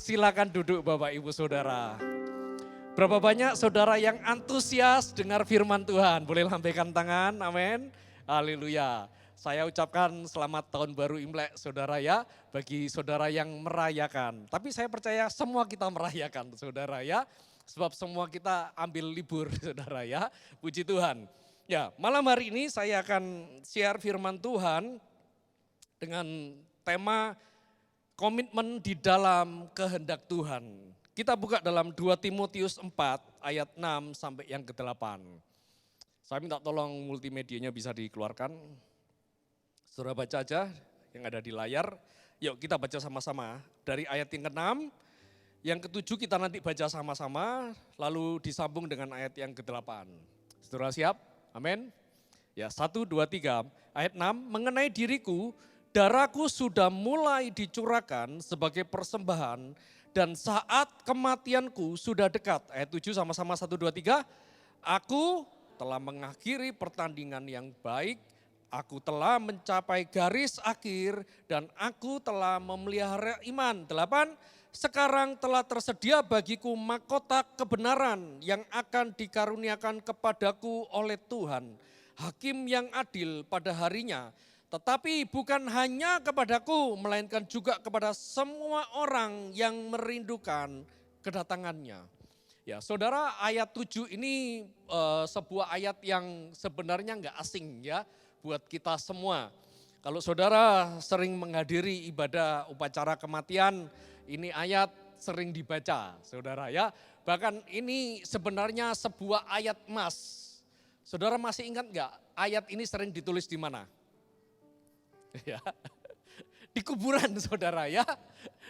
Silakan duduk Bapak Ibu Saudara. Berapa banyak saudara yang antusias dengar firman Tuhan? Boleh lambaikan tangan, amin. Haleluya. Saya ucapkan selamat tahun baru Imlek saudara ya, bagi saudara yang merayakan. Tapi saya percaya semua kita merayakan saudara ya, sebab semua kita ambil libur saudara ya, puji Tuhan. Ya, malam hari ini saya akan share firman Tuhan dengan tema komitmen di dalam kehendak Tuhan. Kita buka dalam 2 Timotius 4 ayat 6 sampai yang ke-8. Saya minta tolong multimedianya bisa dikeluarkan. Saudara baca aja yang ada di layar. Yuk kita baca sama-sama dari ayat yang ke-6. Yang ke-7 kita nanti baca sama-sama, lalu disambung dengan ayat yang ke-8. Saudara siap? Amin. Ya, 1, 2, 3. Ayat 6, mengenai diriku, darahku sudah mulai dicurahkan sebagai persembahan dan saat kematianku sudah dekat. Ayat 7 sama-sama 1, 2, 3. Aku telah mengakhiri pertandingan yang baik, aku telah mencapai garis akhir dan aku telah memelihara iman. 8. Sekarang telah tersedia bagiku mahkota kebenaran yang akan dikaruniakan kepadaku oleh Tuhan, Hakim yang adil pada harinya. Tetapi bukan hanya kepadaku, melainkan juga kepada semua orang yang merindukan kedatangannya. Ya, saudara, ayat 7 ini sebuah ayat yang sebenarnya enggak asing ya buat kita semua. Kalau saudara sering menghadiri ibadah upacara kematian, ini ayat sering dibaca saudara ya. Bahkan ini sebenarnya sebuah ayat emas. Saudara masih ingat enggak ayat ini sering ditulis di mana? Ya, di kuburan saudara ya,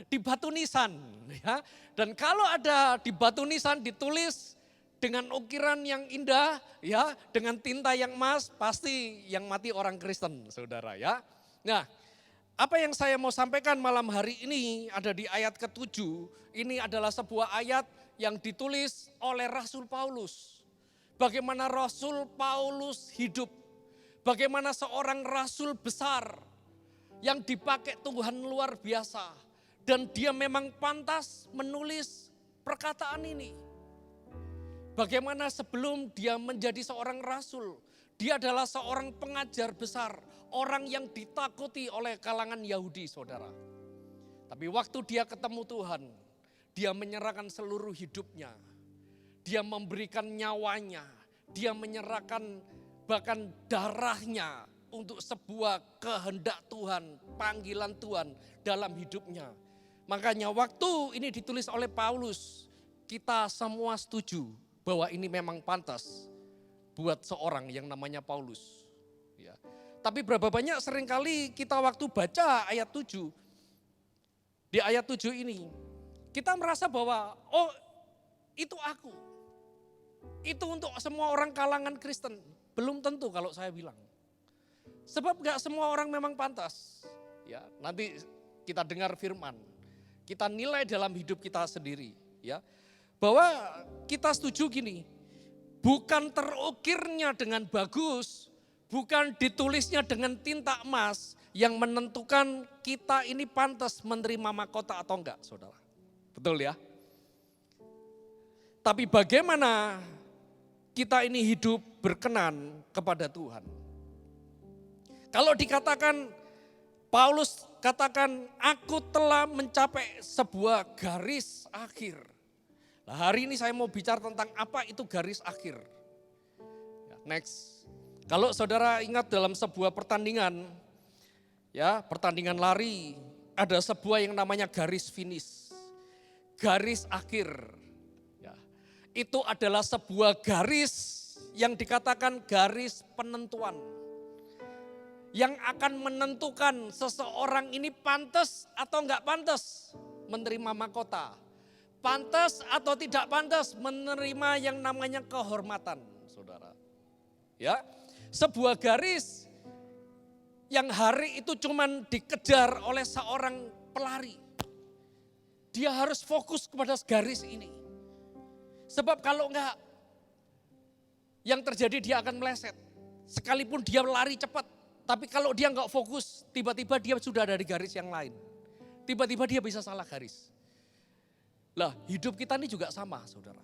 di batu nisan ya. Dan kalau ada di batu nisan ditulis dengan ukiran yang indah ya, dengan tinta yang emas, pasti yang mati orang Kristen saudara ya. Nah, apa yang saya mau sampaikan malam hari ini ada di ayat ke-7, ini adalah sebuah ayat yang ditulis oleh Rasul Paulus. Bagaimana Rasul Paulus hidup, bagaimana seorang rasul besar yang dipakai Tuhan luar biasa. Dan dia memang pantas menulis perkataan ini. Bagaimana sebelum dia menjadi seorang rasul, dia adalah seorang pengajar besar, orang yang ditakuti oleh kalangan Yahudi saudara. Tapi waktu dia ketemu Tuhan, dia menyerahkan seluruh hidupnya. Dia memberikan nyawanya, dia menyerahkan bahkan darahnya untuk sebuah kehendak Tuhan, panggilan Tuhan dalam hidupnya. Makanya waktu ini ditulis oleh Paulus, kita semua setuju bahwa ini memang pantas buat seorang yang namanya Paulus. Ya. Tapi berapa banyak seringkali kita waktu baca ayat 7, di ayat 7 ini, kita merasa bahwa oh itu aku. Itu untuk semua orang kalangan Kristen. Belum tentu kalau saya bilang. Sebab gak semua orang memang pantas. Ya, nanti kita dengar firman, kita nilai dalam hidup kita sendiri. Ya, bahwa kita setuju gini, bukan terukirnya dengan bagus, bukan ditulisnya dengan tinta emas yang menentukan kita ini pantas menerima mahkota atau enggak, saudara. Betul ya? Tapi bagaimana kita ini hidup berkenan kepada Tuhan. Kalau dikatakan, Paulus katakan, aku telah mencapai sebuah garis akhir. Nah, hari ini saya mau bicara tentang apa itu garis akhir. Next. Kalau saudara ingat dalam sebuah pertandingan, ya pertandingan lari, ada sebuah yang namanya garis finish. Garis akhir. Ya, itu adalah sebuah garis yang dikatakan garis penentuan. Yang akan menentukan seseorang ini pantas atau enggak pantas menerima mahkota. Pantas atau tidak pantas menerima yang namanya kehormatan, saudara. Ya, sebuah garis yang hari itu cuman dikejar oleh seorang pelari. Dia harus fokus kepada garis ini. Sebab kalau enggak, yang terjadi dia akan meleset. Sekalipun dia lari cepat, tapi kalau dia enggak fokus, tiba-tiba dia sudah ada di garis yang lain. Tiba-tiba dia bisa salah garis. Lah, hidup kita ini juga sama, saudara.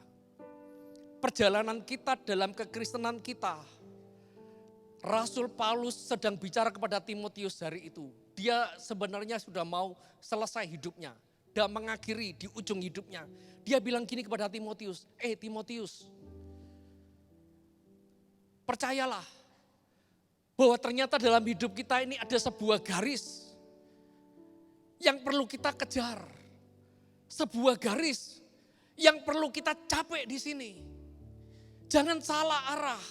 Perjalanan kita dalam kekristenan kita, Rasul Paulus sedang bicara kepada Timotius hari itu. Dia sebenarnya sudah mau selesai hidupnya dan mengakhiri di ujung hidupnya. Dia bilang gini kepada Timotius, Timotius, percayalah bahwa ternyata dalam hidup kita ini ada sebuah garis yang perlu kita kejar. Sebuah garis yang perlu kita capai di sini. Jangan salah arah.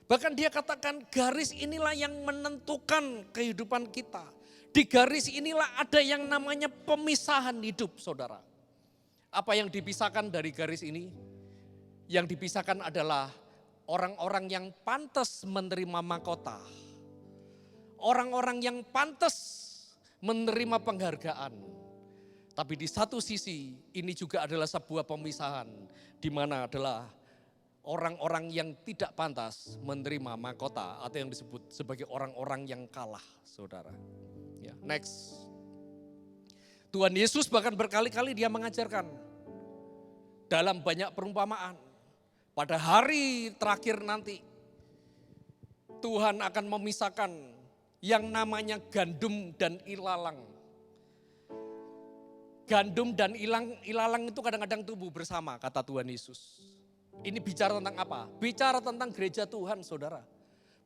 Bahkan dia katakan garis inilah yang menentukan kehidupan kita. Di garis inilah ada yang namanya pemisahan hidup, saudara. Apa yang dipisahkan dari garis ini? Yang dipisahkan adalah orang-orang yang pantas menerima mahkota. Orang-orang yang pantas menerima penghargaan. Tapi di satu sisi ini juga adalah sebuah pemisahan. Di mana adalah orang-orang yang tidak pantas menerima mahkota. Atau yang disebut sebagai orang-orang yang kalah, saudara. Ya, next. Tuhan Yesus bahkan berkali-kali dia mengajarkan dalam banyak perumpamaan. Pada hari terakhir nanti Tuhan akan memisahkan yang namanya gandum dan ilalang. Gandum dan ilalang itu kadang-kadang tumbuh bersama, kata Tuhan Yesus. Ini bicara tentang apa? Bicara tentang gereja Tuhan, saudara.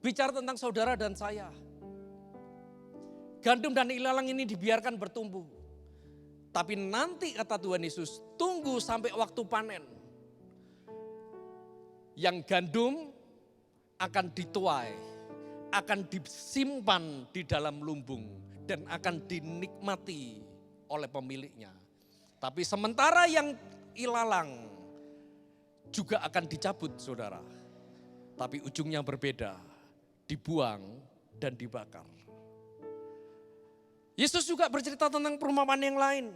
Bicara tentang saudara dan saya. Gandum dan ilalang ini dibiarkan bertumbuh. Tapi nanti kata Tuhan Yesus, tunggu sampai waktu panen. Yang gandum akan dituai, akan disimpan di dalam lumbung dan akan dinikmati oleh pemiliknya. Tapi sementara yang ilalang juga akan dicabut, saudara. Tapi ujungnya berbeda, dibuang dan dibakar. Yesus juga bercerita tentang perumpamaan yang lain.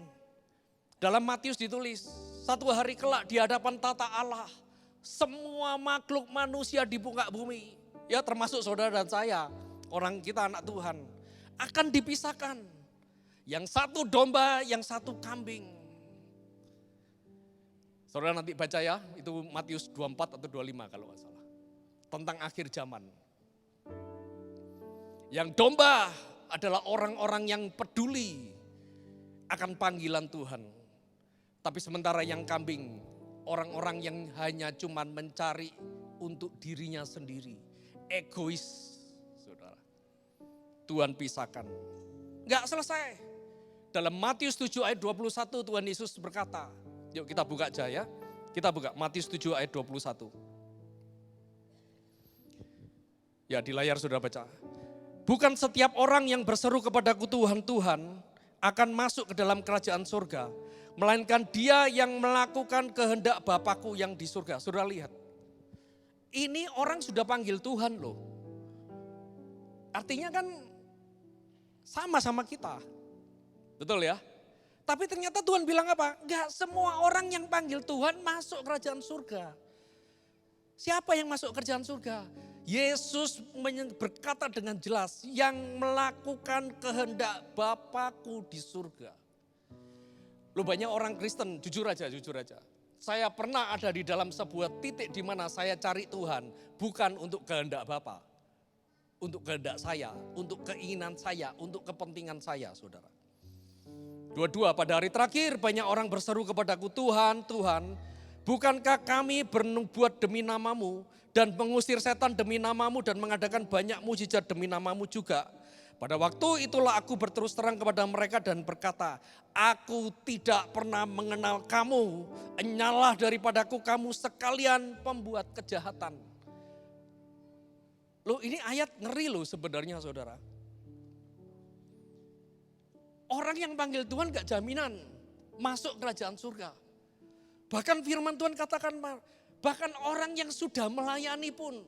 Dalam Matius ditulis, satu hari kelak di hadapan tata Allah, semua makhluk manusia di muka bumi, ya termasuk saudara dan saya, orang kita anak Tuhan, akan dipisahkan. Yang satu domba, yang satu kambing. Saudara nanti baca ya, itu Matius 24 atau 25 kalau nggak salah. Tentang akhir zaman. Yang domba adalah orang-orang yang peduli akan panggilan Tuhan. Tapi sementara yang kambing, orang-orang yang hanya cuman mencari untuk dirinya sendiri. Egois, saudara. Tuhan pisahkan. Nggak selesai. Dalam Matius 7 ayat 21 Tuhan Yesus berkata, yuk kita buka aja ya. Kita buka Matius 7 ayat 21. Ya di layar sudah baca. Bukan setiap orang yang berseru kepadaku Tuhan, Tuhan akan masuk ke dalam kerajaan surga. Melainkan dia yang melakukan kehendak Bapakku yang di surga. Sudah lihat. Ini orang sudah panggil Tuhan loh. Artinya kan sama-sama kita. Betul ya? Tapi ternyata Tuhan bilang apa? Enggak semua orang yang panggil Tuhan masuk kerajaan surga. Siapa yang masuk kerajaan surga? Yesus berkata dengan jelas, yang melakukan kehendak Bapakku di surga. Loh banyak orang Kristen, jujur aja. Saya pernah ada di dalam sebuah titik di mana saya cari Tuhan, bukan untuk kehendak Bapa. Untuk kehendak saya, untuk keinginan saya, untuk kepentingan saya, saudara. Dua-dua pada hari terakhir banyak orang berseru kepadaku, Tuhan, Tuhan, bukankah kami bernubuat demi namamu dan mengusir setan demi namamu dan mengadakan banyak mujizat demi namamu juga. Pada waktu itulah aku berterus terang kepada mereka dan berkata, aku tidak pernah mengenal kamu, enyalah daripadaku kamu sekalian pembuat kejahatan. Loh ini ayat ngeri loh sebenarnya saudara. Orang yang panggil Tuhan gak jaminan masuk kerajaan surga. Bahkan firman Tuhan katakan, bahkan orang yang sudah melayani pun,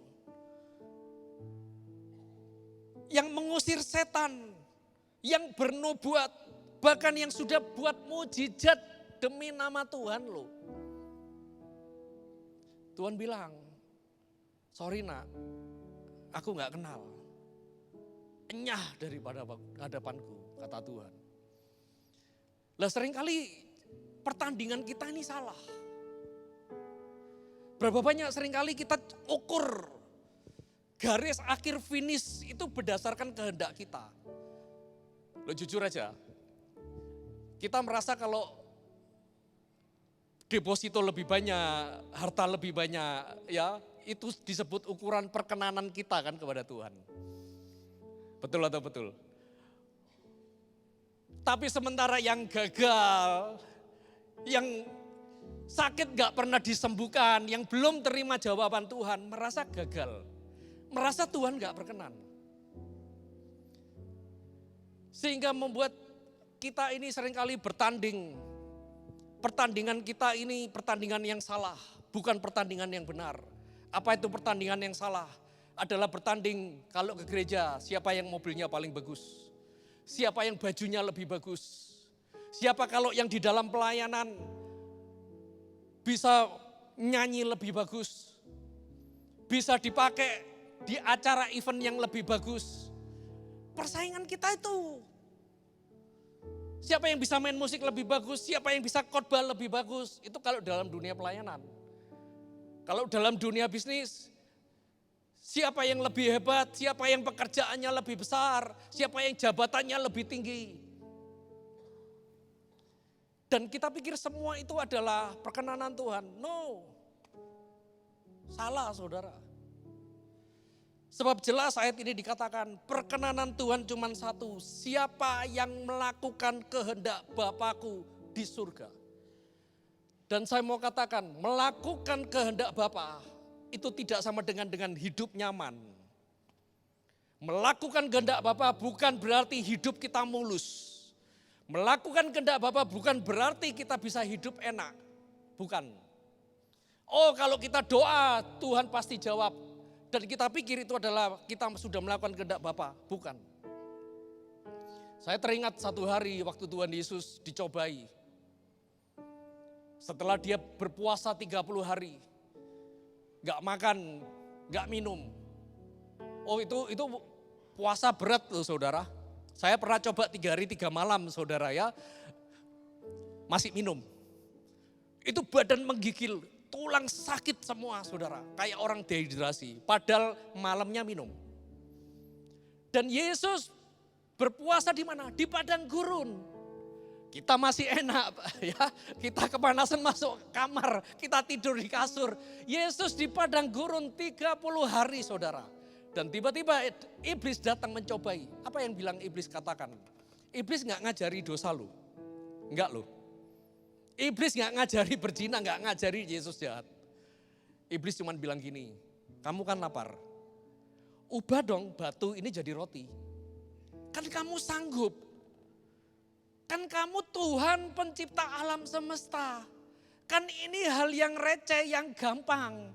yang mengusir setan, yang bernubuat, bahkan yang sudah buat mujizat demi nama Tuhan loh. Tuhan bilang, sorry nak, aku gak kenal. Enyah daripada hadapanku, kata Tuhan. Lah seringkali pertandingan kita ini salah. Berapa banyak seringkali kita ukur garis akhir finish itu berdasarkan kehendak kita. Lo jujur aja, kita merasa kalau deposito lebih banyak, harta lebih banyak, ya itu disebut ukuran perkenanan kita kan kepada Tuhan. Betul atau betul? Tapi sementara yang gagal, yang sakit gak pernah disembuhkan, yang belum terima jawaban Tuhan, merasa gagal. Merasa Tuhan gak berkenan. Sehingga membuat kita ini seringkali bertanding. Pertandingan kita ini pertandingan yang salah, bukan pertandingan yang benar. Apa itu pertandingan yang salah? Adalah bertanding kalau ke gereja, siapa yang mobilnya paling bagus. Siapa yang bajunya lebih bagus. Siapa kalau yang di dalam pelayanan bisa nyanyi lebih bagus. Bisa dipakai di acara event yang lebih bagus. Persaingan kita itu. Siapa yang bisa main musik lebih bagus, siapa yang bisa khotbah lebih bagus. Itu kalau dalam dunia pelayanan. Kalau dalam dunia bisnis, siapa yang lebih hebat, siapa yang pekerjaannya lebih besar, siapa yang jabatannya lebih tinggi. Dan kita pikir semua itu adalah perkenanan Tuhan. No, salah saudara. Sebab jelas ayat ini dikatakan perkenanan Tuhan cuma satu. Siapa yang melakukan kehendak Bapakku di surga. Dan saya mau katakan melakukan kehendak Bapa itu tidak sama dengan hidup nyaman. Melakukan kehendak Bapa bukan berarti hidup kita mulus. Melakukan kehendak Bapa bukan berarti kita bisa hidup enak. Bukan. Oh kalau kita doa Tuhan pasti jawab. Dan kita pikir itu adalah kita sudah melakukan kehendak Bapa. Bukan. Saya teringat satu hari waktu Tuhan Yesus dicobai. Setelah dia berpuasa 30 hari. Gak makan, gak minum. Oh itu puasa berat loh saudara. Saya pernah coba 3 hari 3 malam saudara ya. Masih minum. Itu badan menggigil, tulang sakit semua saudara. Kayak orang dehidrasi, padahal malamnya minum. Dan Yesus berpuasa di mana? Di padang gurun. Kita masih enak ya, kita kepanasan masuk kamar, kita tidur di kasur. Yesus di padang gurun 30 hari saudara. Dan tiba-tiba iblis datang mencobai. Apa yang bilang iblis katakan? Iblis gak ngajari dosa lu. Enggak lu. Iblis gak ngajari berzina, gak ngajari Yesus jahat. Iblis cuma bilang gini, kamu kan lapar. Ubah dong batu ini jadi roti. Kan kamu sanggup. Kan kamu Tuhan pencipta alam semesta. Kan ini hal yang receh, yang gampang.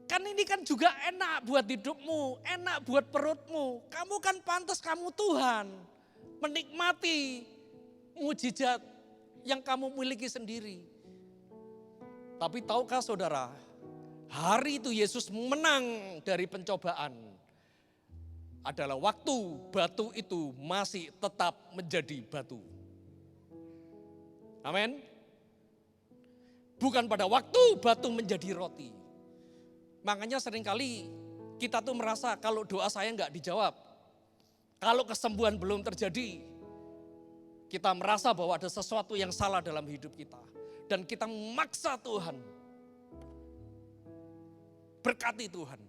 Kan ini kan juga enak buat hidupmu, enak buat perutmu. Kamu kan pantas, kamu Tuhan. Menikmati mujizat yang kamu miliki sendiri. Tapi tahukah saudara, hari itu Yesus menang dari pencobaan. Adalah waktu batu itu masih tetap menjadi batu. Amin. Bukan pada waktu batu menjadi roti. Makanya seringkali kita tuh merasa kalau doa saya enggak dijawab. Kalau kesembuhan belum terjadi, kita merasa bahwa ada sesuatu yang salah dalam hidup kita. Dan kita memaksa Tuhan. Berkati Tuhan.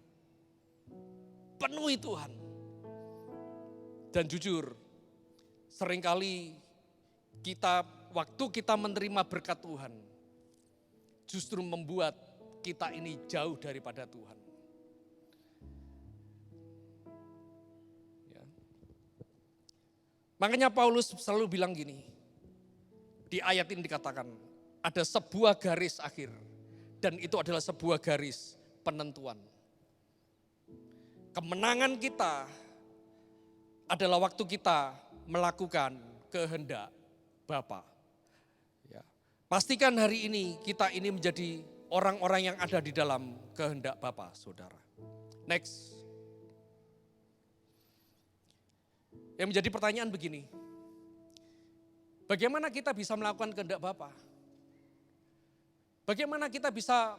Penuhi Tuhan. Dan jujur, seringkali waktu kita menerima berkat Tuhan, justru membuat kita ini jauh daripada Tuhan. Ya. Makanya Paulus selalu bilang gini, di ayat ini dikatakan, ada sebuah garis akhir, dan itu adalah sebuah garis penentuan. Kemenangan kita adalah waktu kita melakukan kehendak Bapa. Ya. Pastikan hari ini kita ini menjadi orang-orang yang ada di dalam kehendak Bapa, saudara. Next. Yang menjadi pertanyaan begini. Bagaimana kita bisa melakukan kehendak Bapa? Bagaimana kita bisa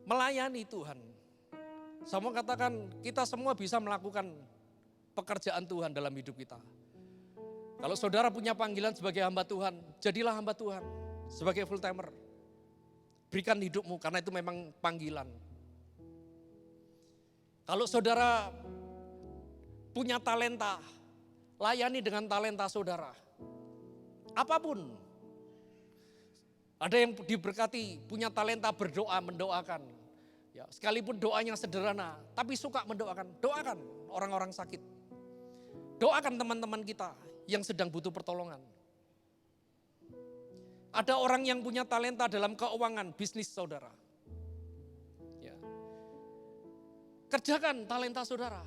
melayani Tuhan? Saya mau katakan kita semua bisa melakukan pekerjaan Tuhan dalam hidup kita. Kalau saudara punya panggilan sebagai hamba Tuhan, jadilah hamba Tuhan sebagai full timer. Berikan hidupmu karena itu memang panggilan. Kalau saudara punya talenta, layani dengan talenta saudara. Apapun. Ada yang diberkati, punya talenta berdoa, mendoakan. Ya, sekalipun doanya sederhana, tapi suka mendoakan. Doakan orang-orang sakit. Doakan teman-teman kita yang sedang butuh pertolongan. Ada orang yang punya talenta dalam keuangan, bisnis saudara. Ya. Kerjakan talenta saudara.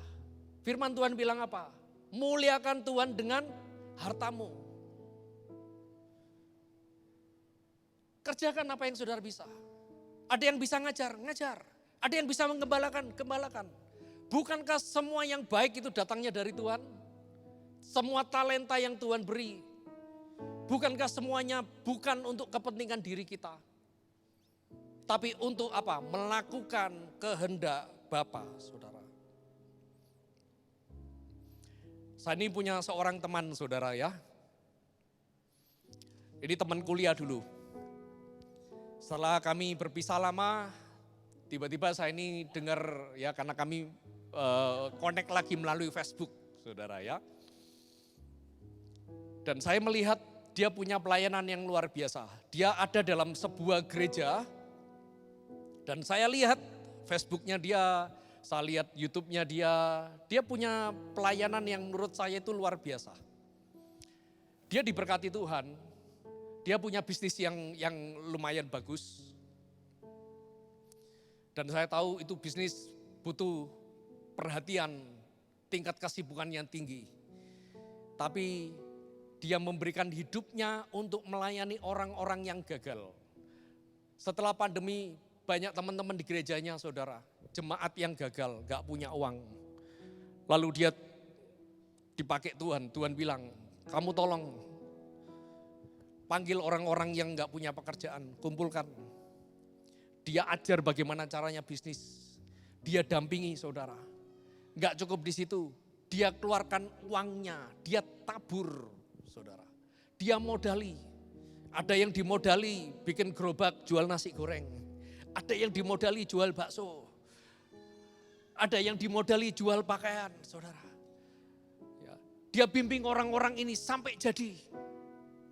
Firman Tuhan bilang apa? Muliakan Tuhan dengan hartamu. Kerjakan apa yang saudara bisa. Ada yang bisa ngajar, ngajar. Ada yang bisa menggembalakan, gembalakan. Bukankah semua yang baik itu datangnya dari Tuhan? Semua talenta yang Tuhan beri. Bukankah semuanya bukan untuk kepentingan diri kita? Tapi untuk apa? Melakukan kehendak Bapa, saudara. Saya ini punya seorang teman, saudara ya. Ini teman kuliah dulu. Setelah kami berpisah lama, tiba-tiba saya ini dengar ya karena kami connect lagi melalui Facebook, saudara ya. Dan saya melihat dia punya pelayanan yang luar biasa. Dia ada dalam sebuah gereja dan saya lihat Facebooknya dia, saya lihat YouTube-nya dia punya pelayanan yang menurut saya itu luar biasa. Dia diberkati Tuhan. Dia punya bisnis yang lumayan bagus. Dan saya tahu itu bisnis butuh perhatian, tingkat kesibukan yang tinggi. Tapi dia memberikan hidupnya untuk melayani orang-orang yang gagal. Setelah pandemi banyak teman-teman di gerejanya saudara, jemaat yang gagal, gak punya uang. Lalu dia dipakai Tuhan, Tuhan bilang kamu tolong panggil orang-orang yang gak punya pekerjaan, kumpulkan. Dia ajar bagaimana caranya bisnis. Dia dampingi saudara. Gak cukup di situ. Dia keluarkan uangnya, dia tabur saudara. Dia modali. Ada yang dimodali bikin gerobak jual nasi goreng. Ada yang dimodali jual bakso. Ada yang dimodali jual pakaian saudara. Ya. Dia bimbing orang-orang ini sampai jadi.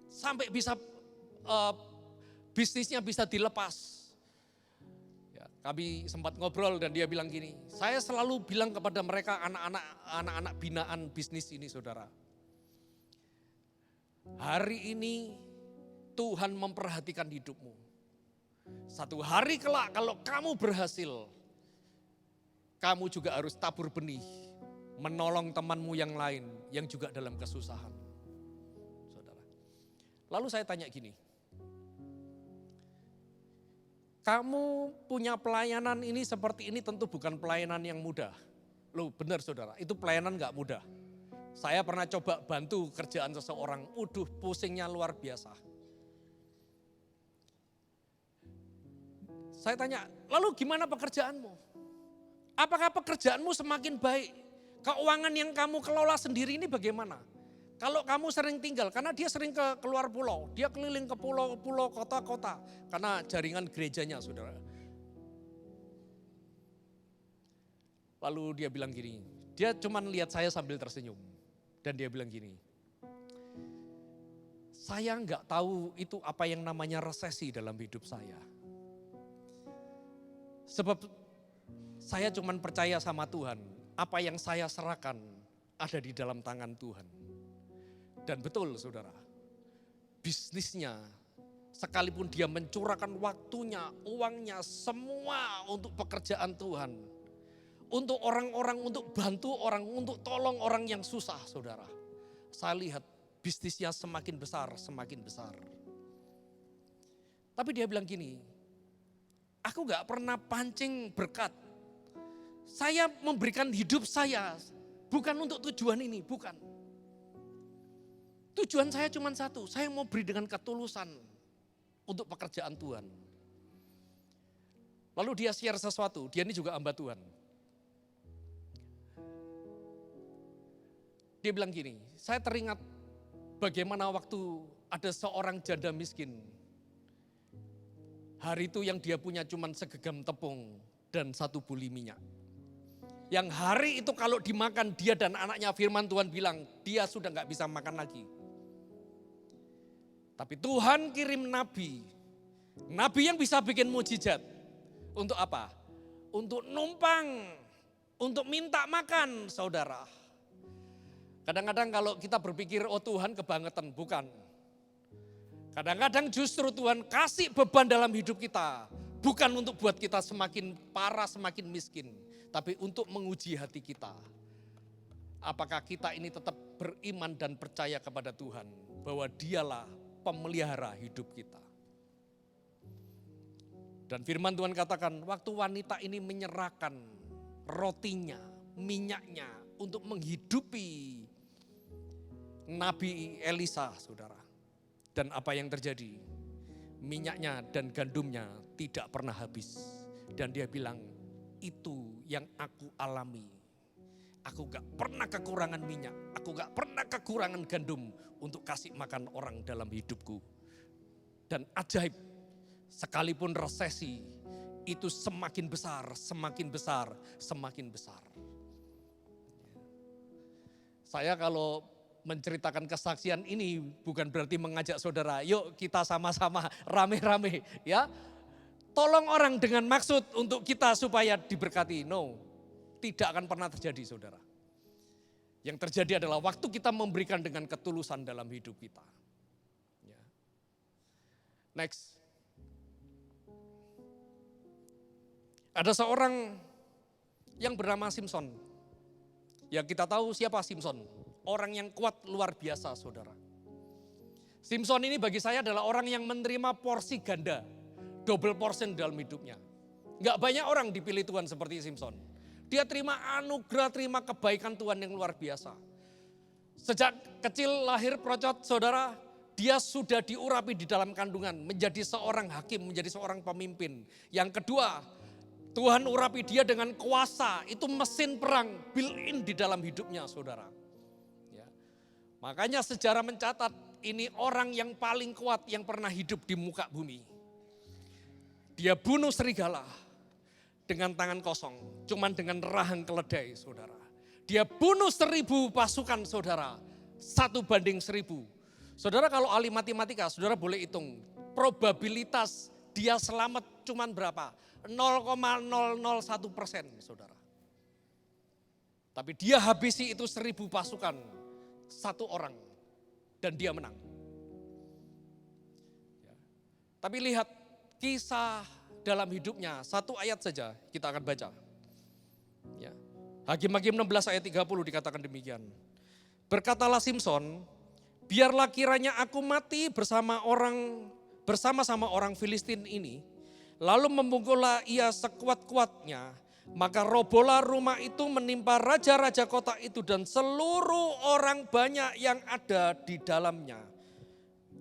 Sampai bisa bisnisnya bisa dilepas. Ya, kami sempat ngobrol dan dia bilang gini, saya selalu bilang kepada mereka anak-anak binaan bisnis ini saudara. Hari ini Tuhan memperhatikan hidupmu. Satu hari kelak kalau kamu berhasil, kamu juga harus tabur benih, menolong temanmu yang lain yang juga dalam kesusahan. Lalu saya tanya gini, kamu punya pelayanan ini seperti ini tentu bukan pelayanan yang mudah. Loh benar saudara, itu pelayanan gak mudah. Saya pernah coba bantu kerjaan seseorang, pusingnya luar biasa. Saya tanya, lalu gimana pekerjaanmu? Apakah pekerjaanmu semakin baik? Keuangan yang kamu kelola sendiri ini bagaimana? Kalau kamu sering tinggal, karena dia sering keluar pulau, dia keliling ke pulau-pulau, kota-kota, karena jaringan gerejanya saudara. Lalu dia bilang gini, dia cuman lihat saya sambil tersenyum. Dan dia bilang gini, saya nggak tahu itu apa yang namanya resesi dalam hidup saya. Sebab saya cuman percaya sama Tuhan, apa yang saya serahkan ada di dalam tangan Tuhan. Dan betul saudara, bisnisnya sekalipun dia mencurahkan waktunya, uangnya, semua untuk pekerjaan Tuhan. Untuk orang-orang, untuk bantu orang, untuk tolong orang yang susah saudara. Saya lihat bisnisnya semakin besar, semakin besar. Tapi dia bilang gini, aku gak pernah pancing berkat. Saya memberikan hidup saya bukan untuk tujuan ini, bukan. Tujuan saya cuma satu, saya mau beri dengan ketulusan untuk pekerjaan Tuhan. Lalu dia share sesuatu, dia ini juga hamba Tuhan. Dia bilang gini, saya teringat bagaimana waktu ada seorang janda miskin. Hari itu yang dia punya cuma segenggam tepung dan 1 buli minyak. Yang hari itu kalau dimakan dia dan anaknya, firman Tuhan bilang dia sudah gak bisa makan lagi. Tapi Tuhan kirim nabi yang bisa bikin mujizat. Untuk apa? Untuk numpang, untuk minta makan saudara. Kadang-kadang kalau kita berpikir, oh Tuhan kebangetan, bukan. Kadang-kadang justru Tuhan kasih beban dalam hidup kita. Bukan untuk buat kita semakin parah, semakin miskin. Tapi untuk menguji hati kita. Apakah kita ini tetap beriman dan percaya kepada Tuhan. Bahwa dialah pemelihara hidup kita. Dan firman Tuhan katakan, waktu wanita ini menyerahkan rotinya, minyaknya untuk menghidupi Nabi Elisa, saudara. Dan apa yang terjadi? Minyaknya dan gandumnya tidak pernah habis. Dan dia bilang, itu yang aku alami. Aku gak pernah kekurangan minyak, aku gak pernah kekurangan gandum untuk kasih makan orang dalam hidupku. Dan ajaib, sekalipun resesi, itu semakin besar, semakin besar, semakin besar. Saya kalau menceritakan kesaksian ini bukan berarti mengajak saudara, yuk kita sama-sama rame-rame ya. Tolong orang dengan maksud untuk kita supaya diberkati. No, tidak akan pernah terjadi saudara. Yang terjadi adalah waktu kita memberikan dengan ketulusan dalam hidup kita. Ya. Next. Ada seorang yang bernama Simson. Ya kita tahu siapa Simson. Orang yang kuat luar biasa saudara. Simson ini bagi saya adalah orang yang menerima porsi ganda. Double portion dalam hidupnya. Gak banyak orang dipilih Tuhan seperti Simson. Dia terima anugerah, terima kebaikan Tuhan yang luar biasa. Sejak kecil lahir procot saudara, dia sudah diurapi di dalam kandungan. Menjadi seorang hakim, menjadi seorang pemimpin. Yang kedua, Tuhan urapi dia dengan kuasa. Itu mesin perang built-in di dalam hidupnya saudara. Makanya sejarah mencatat ini orang yang paling kuat yang pernah hidup di muka bumi. Dia bunuh serigala dengan tangan kosong, cuman dengan rahang keledai saudara. Dia bunuh 1000 pasukan saudara, 1:1000. Saudara kalau ahli matematika, saudara boleh hitung probabilitas dia selamat cuman berapa? 0,001% saudara. Tapi dia habisi itu 1000 pasukan. 1 orang dan dia menang. Ya. Tapi lihat kisah dalam hidupnya, 1 ayat saja kita akan baca. Ya. Hakim-Hakim 16 ayat 30 dikatakan demikian. Berkatalah Simson, biarlah kiranya aku mati bersama-sama orang Filistin ini, lalu memukullah ia sekuat-kuatnya. Maka robohlah rumah itu menimpa raja-raja kota itu dan seluruh orang banyak yang ada di dalamnya.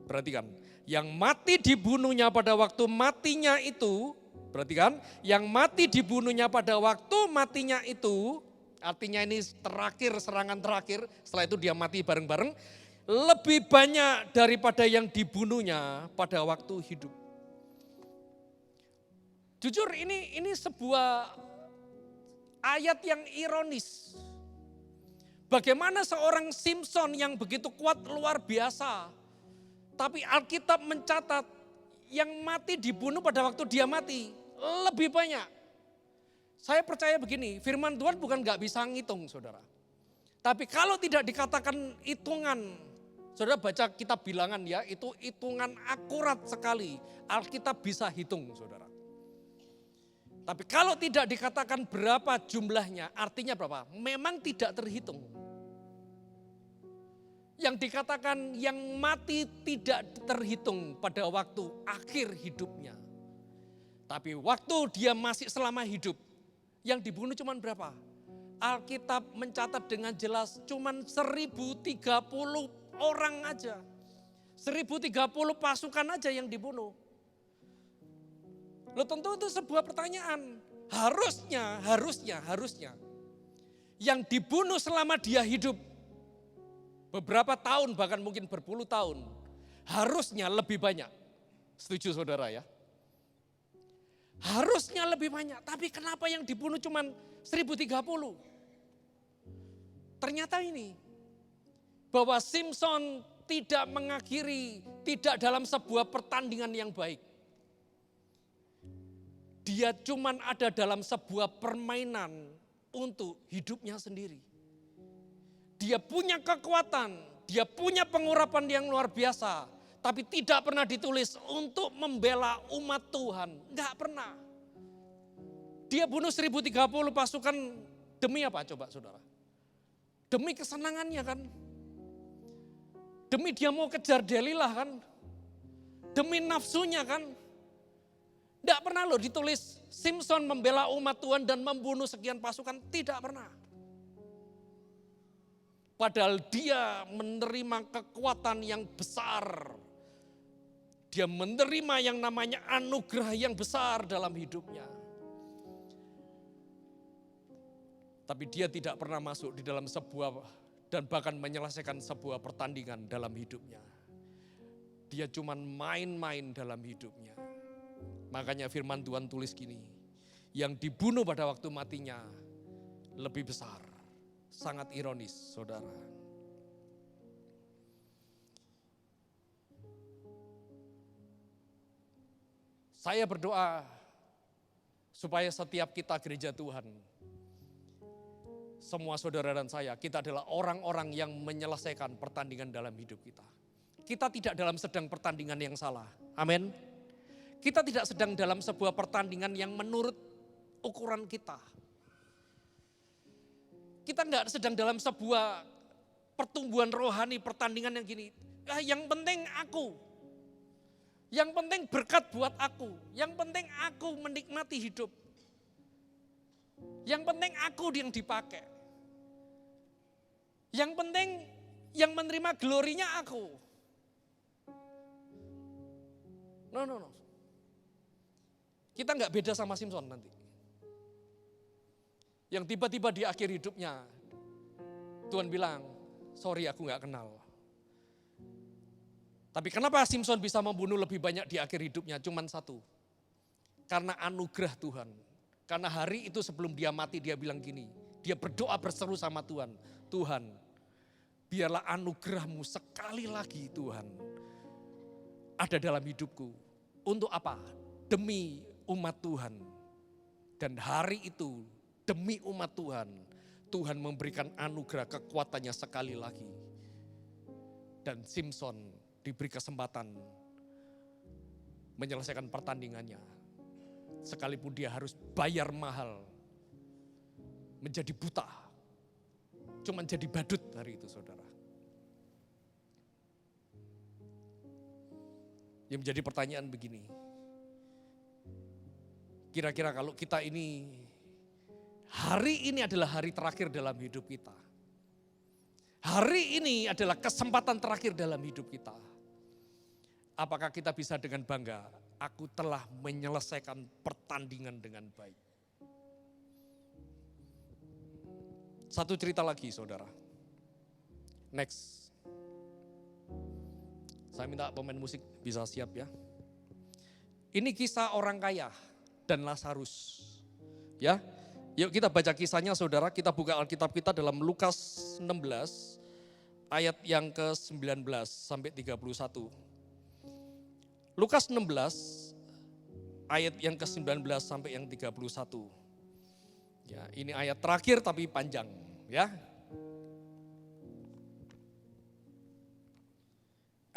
Perhatikan, yang mati dibunuhnya pada waktu matinya itu, perhatikan, yang mati dibunuhnya pada waktu matinya itu, artinya ini terakhir, serangan terakhir, setelah itu dia mati bareng-bareng, lebih banyak daripada yang dibunuhnya pada waktu hidup. Jujur ini sebuah ayat yang ironis. Bagaimana seorang Simson yang begitu kuat luar biasa. Tapi Alkitab mencatat yang mati dibunuh pada waktu dia mati lebih banyak. Saya percaya begini, firman Tuhan bukan gak bisa ngitung saudara. Tapi kalau tidak dikatakan hitungan, saudara baca kitab bilangan ya, itu hitungan akurat sekali. Alkitab bisa hitung saudara. Tapi kalau tidak dikatakan berapa jumlahnya, artinya berapa? Memang tidak terhitung. Yang dikatakan yang mati tidak terhitung pada waktu akhir hidupnya. Tapi waktu dia masih selama hidup, yang dibunuh cuma berapa? Alkitab mencatat dengan jelas cuma 1030 orang aja. 1030 pasukan aja yang dibunuh. Loh tentu itu sebuah pertanyaan. Harusnya. Yang dibunuh selama dia hidup. Beberapa tahun bahkan mungkin berpuluh tahun. Harusnya lebih banyak. Setuju saudara ya? Harusnya lebih banyak. Tapi kenapa yang dibunuh cuma 1030? Ternyata ini. Bahwa Simson tidak mengakhiri, tidak dalam sebuah pertandingan yang baik. Dia cuman ada dalam sebuah permainan untuk hidupnya sendiri. Dia punya kekuatan, dia punya pengurapan yang luar biasa. Tapi tidak pernah ditulis untuk membela umat Tuhan. Enggak pernah. Dia bunuh 1030 pasukan demi apa coba saudara? Demi kesenangannya kan. Demi dia mau kejar Delilah kan. Demi nafsunya kan. Tidak pernah loh ditulis Simson membela umat Tuhan dan membunuh sekian pasukan. Tidak pernah. Padahal dia menerima kekuatan yang besar. Dia menerima yang namanya anugerah yang besar dalam hidupnya. Tapi dia tidak pernah masuk di dalam sebuah dan bahkan menyelesaikan sebuah pertandingan dalam hidupnya. Dia cuma main-main dalam hidupnya. Makanya firman Tuhan tulis gini, yang dibunuh pada waktu matinya lebih besar. Sangat ironis saudara. Saya berdoa supaya setiap kita gereja Tuhan, semua saudara dan saya, kita adalah orang-orang yang menyelesaikan pertandingan dalam hidup kita. Kita tidak dalam sedang pertandingan yang salah. Amin. Kita tidak sedang dalam sebuah pertandingan yang menurut ukuran kita. Kita enggak sedang dalam sebuah pertumbuhan rohani, pertandingan yang gini. Yang penting aku. Yang penting berkat buat aku. Yang penting aku menikmati hidup. Yang penting aku yang dipakai. Yang penting yang menerima glorinya aku. No. Kita nggak beda sama Simson nanti. Yang tiba-tiba di akhir hidupnya, Tuhan bilang, sorry aku nggak kenal. Tapi kenapa Simson bisa membunuh lebih banyak di akhir hidupnya? Cuman satu. Karena anugerah Tuhan. Karena hari itu sebelum dia mati dia bilang gini. Dia berdoa berseru sama Tuhan. Tuhan, biarlah anugerahmu sekali lagi Tuhan. Ada dalam hidupku. Untuk apa? Demi umat Tuhan. Dan hari itu demi umat Tuhan. Tuhan memberikan anugerah kekuatannya sekali lagi. Dan Simson diberi kesempatan menyelesaikan pertandingannya. Sekalipun dia harus bayar mahal. Menjadi buta. Cuman jadi badut hari itu saudara. Yang menjadi pertanyaan begini. Kira-kira kalau kita ini, hari ini adalah hari terakhir dalam hidup kita. Hari ini adalah kesempatan terakhir dalam hidup kita. Apakah kita bisa dengan bangga, aku telah menyelesaikan pertandingan dengan baik. Satu cerita lagi saudara. Next. Saya minta pemain musik bisa siap ya. Ini kisah orang kaya dan Lazarus. Ya, yuk kita baca kisahnya saudara. Kita buka Alkitab kita dalam Lukas 16 ayat yang ke-19 sampai 31. Lukas 16 ayat yang ke-19 sampai yang 31. Ya, ini ayat terakhir tapi panjang ya.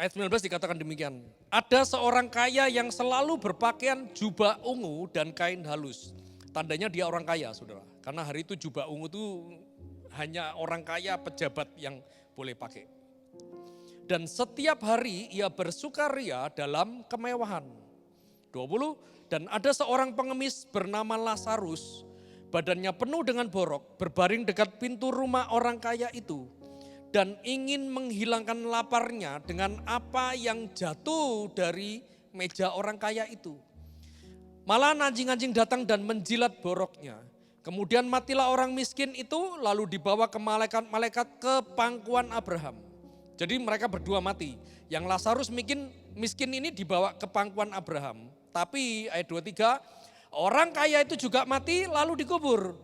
Ayat 19 dikatakan demikian. Ada seorang kaya yang selalu berpakaian jubah ungu dan kain halus. Tandanya dia orang kaya saudara. Karena hari itu jubah ungu itu hanya orang kaya pejabat yang boleh pakai. Dan setiap hari ia bersukaria dalam kemewahan. 20. Dan ada seorang pengemis bernama Lazarus. Badannya penuh dengan borok, berbaring dekat pintu rumah orang kaya itu. dan ingin menghilangkan laparnya dengan apa yang jatuh dari meja orang kaya itu. Malah anjing-anjing datang dan menjilat boroknya. Kemudian matilah orang miskin itu, lalu dibawa ke malaikat-malaikat ke pangkuan Abraham. Jadi mereka berdua mati. Yang Lazarus miskin ini dibawa ke pangkuan Abraham. Tapi ayat 23, orang kaya itu juga mati lalu dikubur.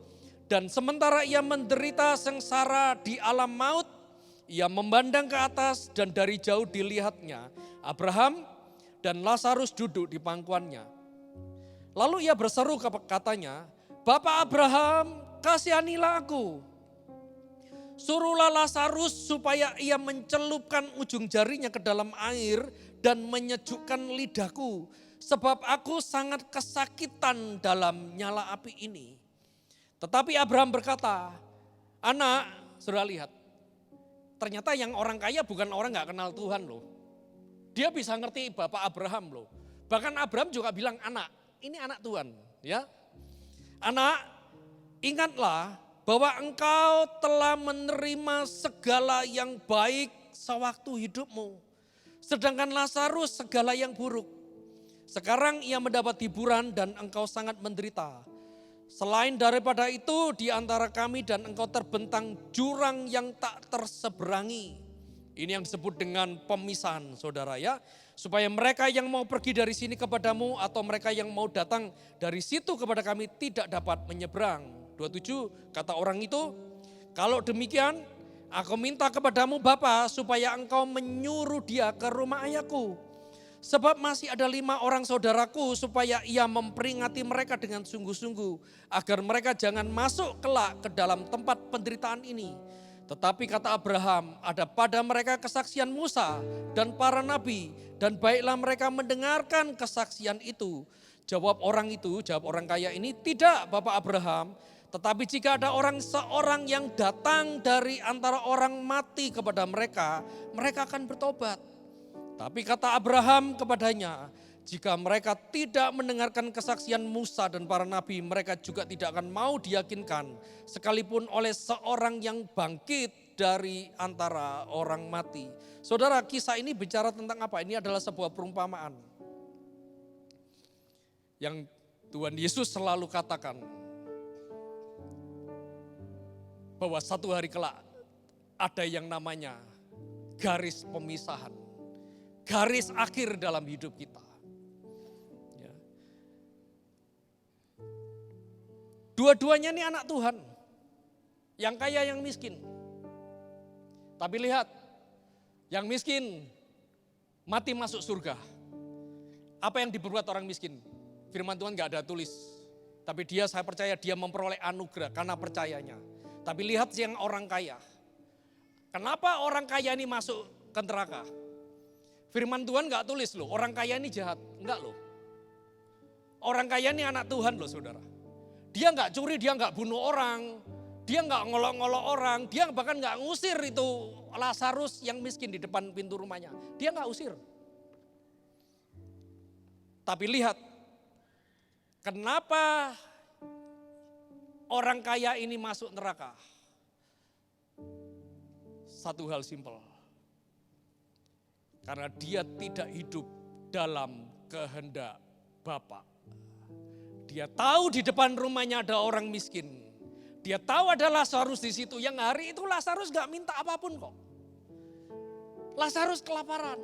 Dan sementara ia menderita sengsara di alam maut, ia memandang ke atas dan dari jauh dilihatnya Abraham dan Lazarus duduk di pangkuannya. Lalu ia berseru katanya, Bapak Abraham, kasihanilah aku. Suruhlah Lazarus supaya ia mencelupkan ujung jarinya ke dalam air dan menyejukkan lidahku. Sebab aku sangat kesakitan dalam nyala api ini. Tetapi Abraham berkata, anak, sudah lihat. Ternyata yang orang kaya bukan orang gak kenal Tuhan loh. Dia bisa ngerti Bapak Abraham loh. Bahkan Abraham juga bilang anak, ini anak Tuhan ya. Anak, ingatlah bahwa engkau telah menerima segala yang baik sewaktu hidupmu. Sedangkan Lazarus segala yang buruk. Sekarang ia mendapat hiburan dan engkau sangat menderita. Selain daripada itu di antara kami dan engkau terbentang jurang yang tak terseberangi. Ini yang disebut dengan pemisahan saudara ya. Supaya mereka yang mau pergi dari sini kepadamu atau mereka yang mau datang dari situ kepada kami tidak dapat menyeberang. 27 kata orang itu, kalau demikian aku minta kepadamu Bapa supaya engkau menyuruh dia ke rumah ayahku. Sebab masih ada 5 orang saudaraku supaya ia memperingati mereka dengan sungguh-sungguh. Agar mereka jangan masuk kelak ke dalam tempat penderitaan ini. Tetapi kata Abraham, ada pada mereka kesaksian Musa dan para nabi. Dan baiklah mereka mendengarkan kesaksian itu. Jawab orang kaya ini, tidak Bapak Abraham. Tetapi jika ada seorang yang datang dari antara orang mati kepada mereka, mereka akan bertobat. Tapi kata Abraham kepadanya, jika mereka tidak mendengarkan kesaksian Musa dan para nabi, mereka juga tidak akan mau diyakinkan sekalipun oleh seorang yang bangkit dari antara orang mati. Saudara, kisah ini bicara tentang apa? Ini adalah sebuah perumpamaan yang Tuhan Yesus selalu katakan bahwa satu hari kelak ada yang namanya garis pemisahan, garis akhir dalam hidup kita. Ya. Dua-duanya ini anak Tuhan, yang kaya yang miskin. Tapi lihat, yang miskin mati masuk surga. Apa yang diperbuat orang miskin? Firman Tuhan gak ada tulis. Tapi saya percaya dia memperoleh anugerah karena percayanya. Tapi lihat yang orang kaya. Kenapa orang kaya ini masuk ke neraka? Firman Tuhan gak tulis loh, orang kaya ini jahat. Enggak loh. Orang kaya ini anak Tuhan loh saudara. Dia gak curi, dia gak bunuh orang. Dia gak ngolok-ngolok orang. Dia bahkan gak ngusir itu Lazarus yang miskin di depan pintu rumahnya. Dia gak usir. Tapi lihat, kenapa orang kaya ini masuk neraka? Satu hal simpel. Karena dia tidak hidup dalam kehendak Bapa. Dia tahu di depan rumahnya ada orang miskin. Dia tahu ada Lazarus di situ. Yang hari itu Lazarus gak minta apapun kok. Lazarus kelaparan.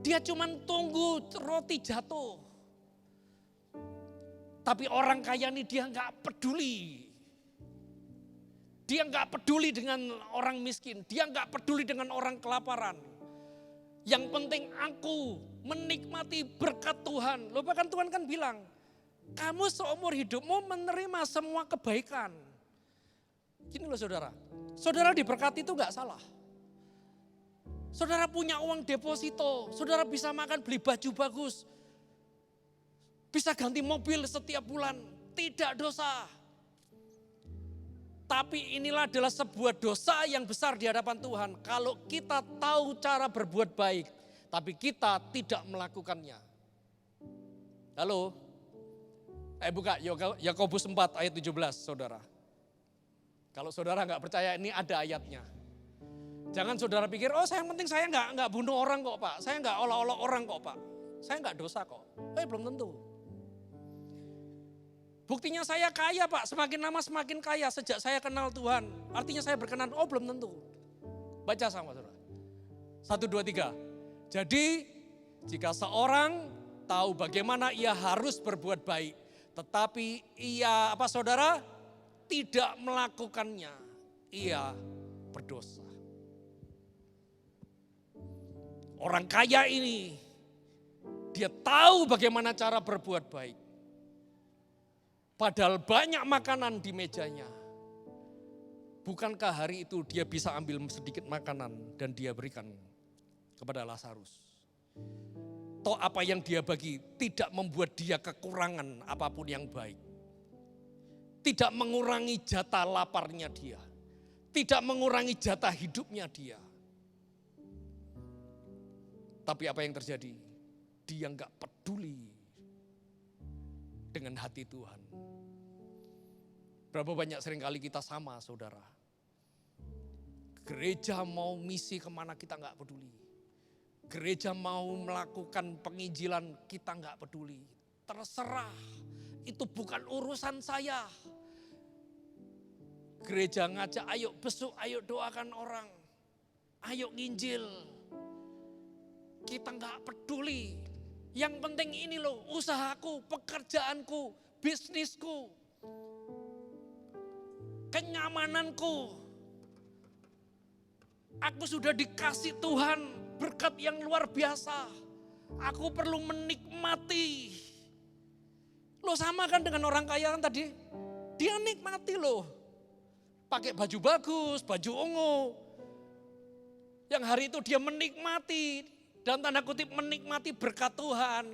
Dia cuma tunggu roti jatuh. Tapi orang kaya ini dia gak peduli. Dia gak peduli dengan orang miskin. Dia gak peduli dengan orang kelaparan. Yang penting aku menikmati berkat Tuhan. Loh bahkan Tuhan kan bilang, kamu seumur hidupmu menerima semua kebaikan. Gini loh saudara, saudara diberkati itu gak salah. Saudara punya uang deposito, saudara bisa makan beli baju bagus. Bisa ganti mobil setiap bulan, tidak dosa. Tapi inilah adalah sebuah dosa yang besar di hadapan Tuhan. Kalau kita tahu cara berbuat baik, tapi kita tidak melakukannya. Halo? Buka Yakobus 4 ayat 17 saudara. Kalau saudara gak percaya ini ada ayatnya. Jangan saudara pikir, oh saya yang penting saya nggak bunuh orang kok Pak. Saya nggak olah-olah orang kok Pak. Saya nggak dosa kok. Belum tentu. Buktinya saya kaya Pak, semakin lama semakin kaya sejak saya kenal Tuhan. Artinya saya berkenan, belum tentu. Baca sama saudara. 1, 2, 3. Jadi jika seorang tahu bagaimana ia harus berbuat baik, tetapi ia saudara tidak melakukannya, ia berdosa. Orang kaya ini, dia tahu bagaimana cara berbuat baik. Padahal banyak makanan di mejanya. Bukankah hari itu dia bisa ambil sedikit makanan dan dia berikan kepada Lazarus? Toh apa yang dia bagi tidak membuat dia kekurangan apapun yang baik. Tidak mengurangi jatah laparnya dia. Tidak mengurangi jatah hidupnya dia. Tapi apa yang terjadi? Dia enggak peduli dengan hati Tuhan. Berapa banyak seringkali kita sama saudara. Gereja mau misi kemana kita enggak peduli. Gereja mau melakukan penginjilan kita enggak peduli. Terserah, itu bukan urusan saya. Gereja ngajak ayo besuk, ayo doakan orang. Ayo nginjil. Kita enggak peduli. Yang penting ini loh, usahaku, pekerjaanku, bisnisku, kenyamananku. Aku sudah dikasih Tuhan berkat yang luar biasa. Aku perlu menikmati. Lo sama kan dengan orang kaya kan tadi? Dia nikmati loh. Pakai baju bagus, baju ungu. Yang hari itu dia menikmati. Dan tanda kutip menikmati berkat Tuhan.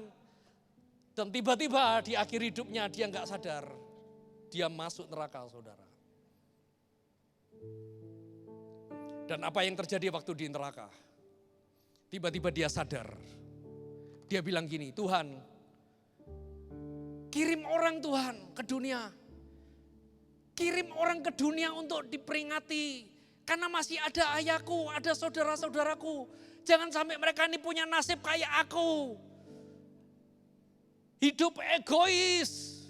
Dan tiba-tiba di akhir hidupnya dia enggak sadar. Dia masuk neraka saudara. Dan apa yang terjadi waktu di neraka? Tiba-tiba dia sadar. Dia bilang gini, Tuhan kirim orang Tuhan ke dunia. Kirim orang ke dunia untuk diperingati. Karena masih ada ayahku, ada saudara-saudaraku. Jangan sampai mereka ini punya nasib kayak aku. Hidup egois.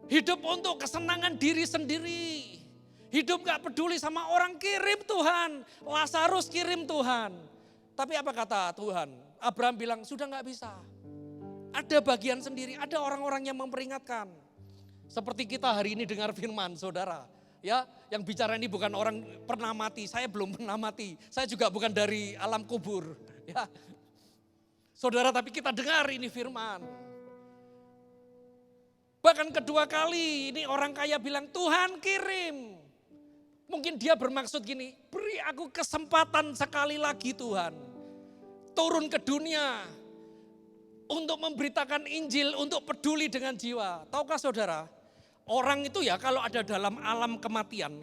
Hidup untuk kesenangan diri sendiri. Hidup gak peduli sama orang, kirim Tuhan. Lazarus kirim Tuhan. Tapi apa kata Tuhan? Abraham bilang sudah gak bisa. Ada bagian sendiri, ada orang-orang yang memperingatkan. Seperti kita hari ini dengar firman saudara. Ya, yang bicara ini bukan orang pernah mati, saya belum pernah mati. Saya juga bukan dari alam kubur. Ya. Saudara, tapi kita dengar ini firman. Bahkan kedua kali ini orang kaya bilang, Tuhan kirim. Mungkin dia bermaksud gini, beri aku kesempatan sekali lagi Tuhan. Turun ke dunia untuk memberitakan Injil, untuk peduli dengan jiwa. Tahukah saudara? Orang itu ya kalau ada dalam alam kematian,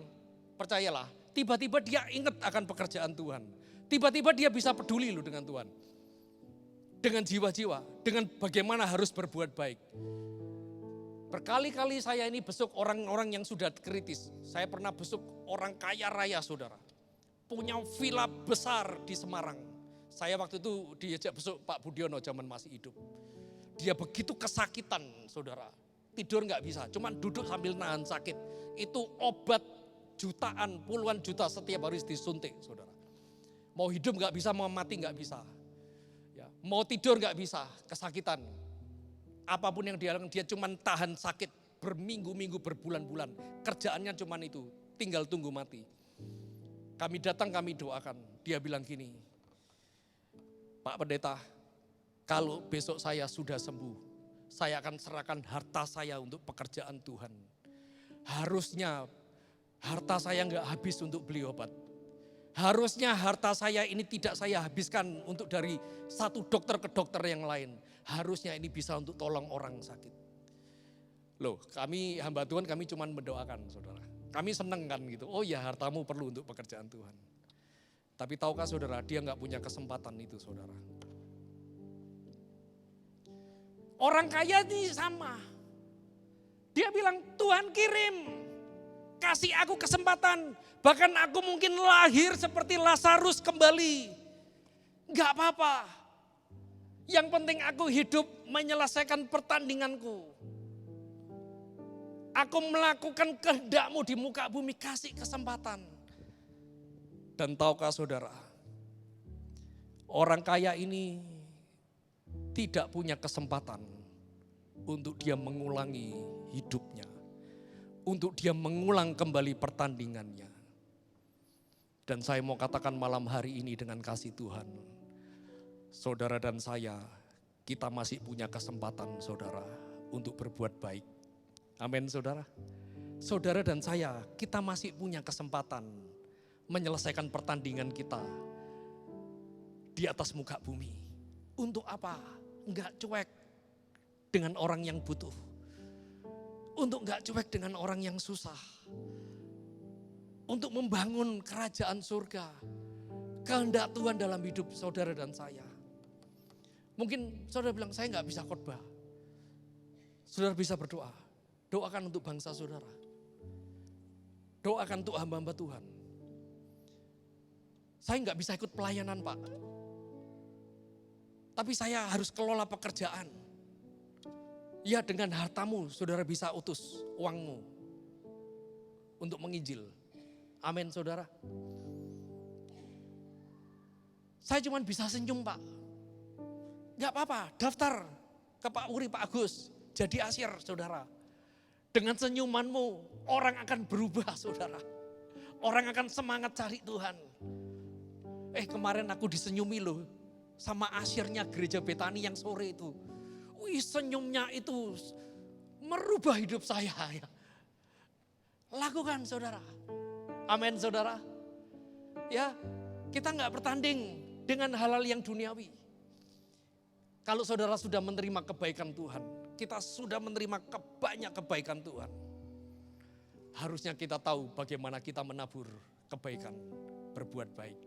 percayalah, tiba-tiba dia ingat akan pekerjaan Tuhan. Tiba-tiba dia bisa peduli loh dengan Tuhan. Dengan jiwa-jiwa, dengan bagaimana harus berbuat baik. Berkali-kali saya ini besuk orang-orang yang sudah kritis. Saya pernah besuk orang kaya raya saudara. Punya villa besar di Semarang. Saya waktu itu diajak besuk Pak Budiono zaman masih hidup. Dia begitu kesakitan saudara. Tidur gak bisa, cuman duduk sambil nahan sakit. Itu obat jutaan, puluhan juta setiap hari disuntik saudara. Mau hidup gak bisa, mau mati gak bisa. Ya, mau tidur gak bisa, kesakitan. Apapun yang dia lakukan, dia cuman tahan sakit berminggu-minggu, berbulan-bulan. Kerjaannya cuman itu, tinggal tunggu mati. Kami datang, kami doakan. Dia bilang gini, Pak Pendeta, kalau besok saya sudah sembuh, saya akan serahkan harta saya untuk pekerjaan Tuhan. Harusnya harta saya enggak habis untuk beli obat. Harusnya harta saya ini tidak saya habiskan untuk dari satu dokter ke dokter yang lain. Harusnya ini bisa untuk tolong orang sakit. Loh, kami hamba Tuhan, kami cuma mendoakan saudara. Kami seneng kan gitu, oh ya hartamu perlu untuk pekerjaan Tuhan. Tapi tahukah saudara, dia enggak punya kesempatan itu saudara. Orang kaya ini sama. Dia bilang Tuhan kirim. kasih aku kesempatan. Bahkan aku mungkin lahir seperti Lazarus kembali. Gak apa-apa. Yang penting aku hidup menyelesaikan pertandinganku. Aku melakukan kehendak-Mu di muka bumi, kasih kesempatan. Dan tahukah saudara, orang kaya ini tidak punya kesempatan untuk dia mengulangi hidupnya. Untuk dia mengulang kembali pertandingannya. Dan saya mau katakan malam hari ini dengan kasih Tuhan. Saudara dan saya, kita masih punya kesempatan saudara untuk berbuat baik. Amin saudara. Saudara dan saya, kita masih punya kesempatan menyelesaikan pertandingan kita di atas muka bumi. Untuk apa? Enggak cuek dengan orang yang butuh. Untuk enggak cuek dengan orang yang susah. Untuk membangun kerajaan surga. Kehendak Tuhan dalam hidup saudara dan saya. Mungkin saudara bilang, saya enggak bisa khotbah. Saudara bisa berdoa. Doakan untuk bangsa saudara. Doakan untuk hamba-hamba Tuhan. Saya enggak bisa ikut pelayanan Pak. Tapi saya harus kelola pekerjaan. Ya dengan hartamu saudara bisa utus uangmu. Untuk menginjil. Amin saudara. Saya cuma bisa senyum Pak. Enggak apa-apa, daftar ke Pak Uri, Pak Agus. Jadi asyir saudara. Dengan senyumanmu orang akan berubah saudara. Orang akan semangat cari Tuhan. Kemarin aku disenyumi loh sama asyirnya gereja Betani yang sore itu. Wih senyumnya itu merubah hidup saya. Ya. Lakukan saudara. Amin saudara. Ya kita gak bertanding dengan hal-hal yang duniawi. Kalau saudara sudah menerima kebaikan Tuhan, kita sudah menerima banyak kebaikan Tuhan. Harusnya kita tahu bagaimana kita menabur kebaikan, berbuat baik.